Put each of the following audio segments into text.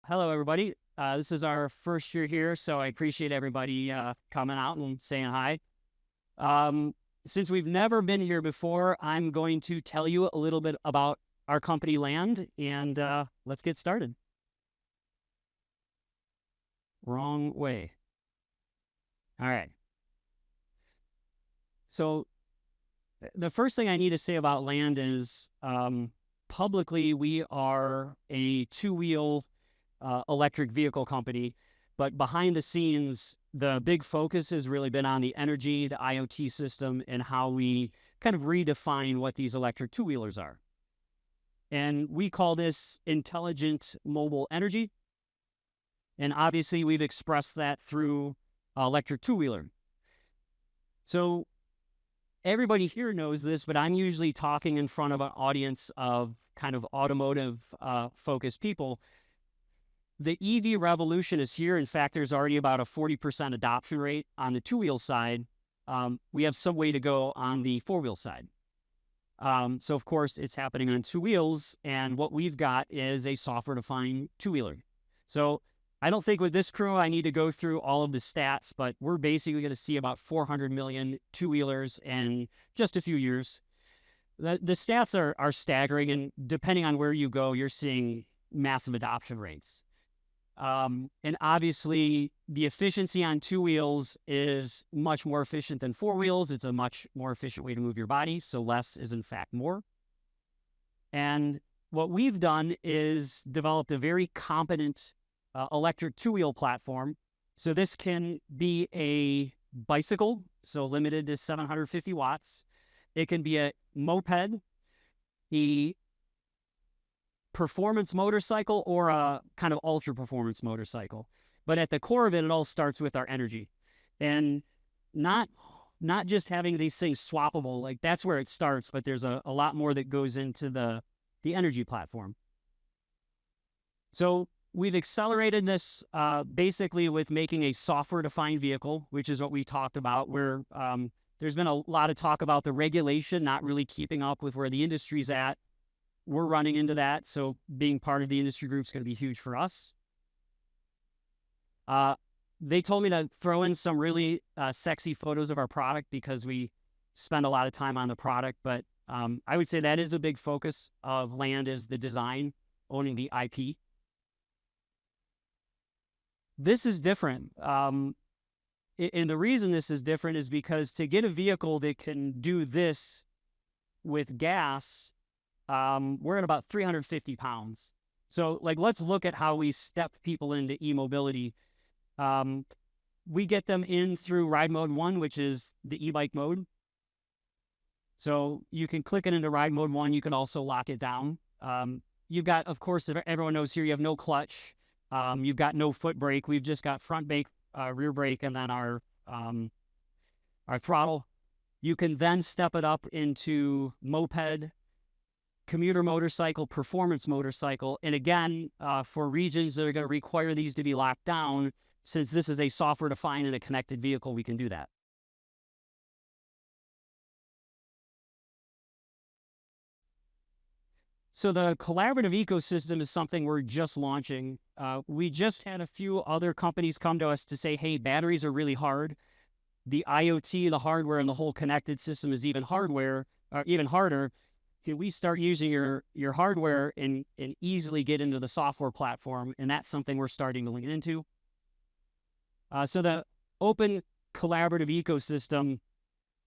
Hello, everybody. This is our first year here, so I appreciate everybody coming out and saying hi. Since we've never been here before, I'm going to tell you a little bit about our company Land, and let's get started. Wrong way. All right. So the first thing I need to say about Land is publicly, we are a two-wheel electric vehicle company, but behind the scenes, the big focus has really been on the energy, the IoT system, and how we kind of redefine what these electric two-wheelers are. And we call this intelligent mobile energy. And obviously, we've expressed that through electric two-wheeler. So everybody here knows this, but I'm usually talking in front of an audience of kind of automotive focused people. The EV revolution is here. In fact, there's already about a 40% adoption rate on the two-wheel side. We have some way to go on the four-wheel side. So, of course, it's happening on two wheels, and what we've got is a software-defined two-wheeler. So I don't think with this crew I need to go through all of the stats, but we're basically going to see about 400 million two-wheelers in just a few years. The stats are staggering, and depending on where you go, you're seeing massive adoption rates. And obviously, the efficiency on two wheels is much more efficient than four wheels. It's a much more efficient way to move your body, so less is in fact more. And what we've done is developed a very competent electric two-wheel platform. So this can be a bicycle, so limited to 750 watts. It can be a moped, a performance motorcycle, or a kind of ultra performance motorcycle. But at the core of it, it all starts with our energy. And not just having these things swappable, like that's where it starts, but there's a lot more that goes into the energy platform. So we've accelerated this basically with making a software-defined vehicle, which is what we talked about, where there's been a lot of talk about the regulation not really keeping up with where the industry's at. We're running into that, so being part of the industry group is going to be huge for us. They told me to throw in some really sexy photos of our product because we spend a lot of time on the product, but I would say that is a big focus of Land, is the design, owning the IP. This is different. And the reason this is different is because to get a vehicle that can do this with gas, we're at about 350 pounds. So, let's look at how we step people into e-mobility. We get them in through Ride Mode 1, which is the e-bike mode. So you can click it into Ride Mode 1. You can also lock it down. You've got, of course, everyone knows here, you have no clutch. You've got no foot brake. We've just got front brake, rear brake, and then our throttle. You can then step it up into moped, commuter motorcycle, performance motorcycle. And again, for regions that are going to require these to be locked down, since this is a software-defined and a connected vehicle, we can do that. So the collaborative ecosystem is something we're just launching. We just had a few other companies come to us to say, hey, batteries are really hard. The IoT, the hardware, and the whole connected system is even harder. Can we start using your hardware and easily get into the software platform? And that's something we're starting to lean into. So the open collaborative ecosystem,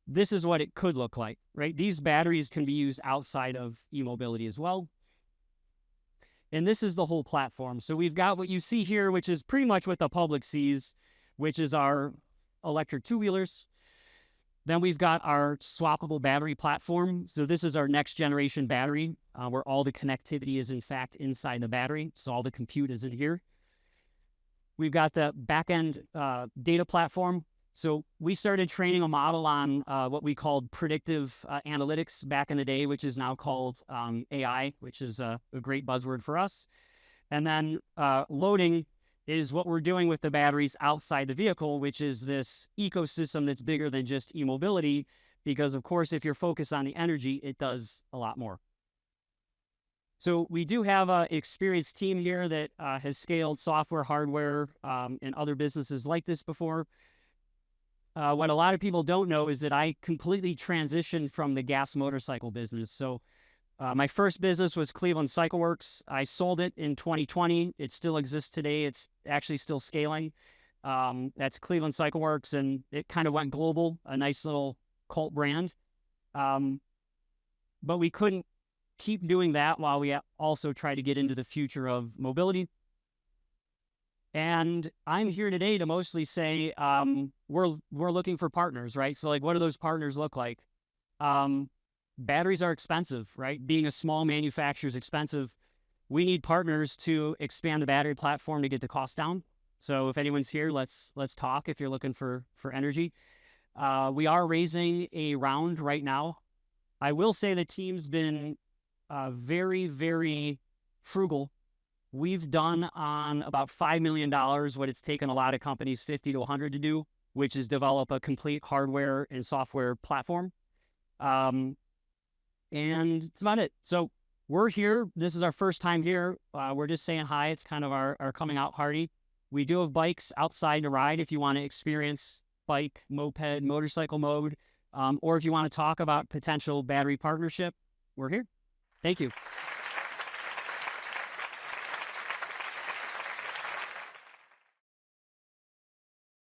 this is what it could look like, right? These batteries can be used outside of e-mobility as well. And this is the whole platform. So we've got what you see here, which is pretty much what the public sees, which is our electric two-wheelers. Then we've got our swappable battery platform. So this is our next generation battery, where all the connectivity is in fact inside the battery. So all the compute is in here. We've got the back-end data platform. So we started training a model on what we called predictive analytics back in the day, which is now called AI, which is a great buzzword for us. And then loading is what we're doing with the batteries outside the vehicle, which is this ecosystem that's bigger than just e-mobility, because of course, if you're focused on the energy, it does a lot more. So we do have an experienced team here that has scaled software, hardware, and other businesses like this before. What a lot of people don't know is that I completely transitioned from the gas motorcycle business. So my first business was Cleveland Cycle Works. I sold it in 2020. It still exists today. It's actually still scaling. That's Cleveland Cycle Works, and it kind of went global, a nice little cult brand. But we couldn't keep doing that while we also try to get into the future of mobility. And I'm here today to mostly say we're looking for partners, right? So like, what do those partners look like? Batteries are expensive, right? Being a small manufacturer is expensive. We need partners to expand the battery platform to get the cost down. So if anyone's here, let's talk if you're looking for energy. We are raising a round right now. I will say the team's been very, very frugal. We've done on about $5 million what it's taken a lot of companies 50 to 100 to do, which is develop a complete hardware and software platform. And it's about it. So we're here. This is our first time here. We're just saying hi. It's kind of our coming out party. We do have bikes outside to ride if you want to experience bike, moped, motorcycle mode, or if you want to talk about potential battery partnership, we're here. Thank you.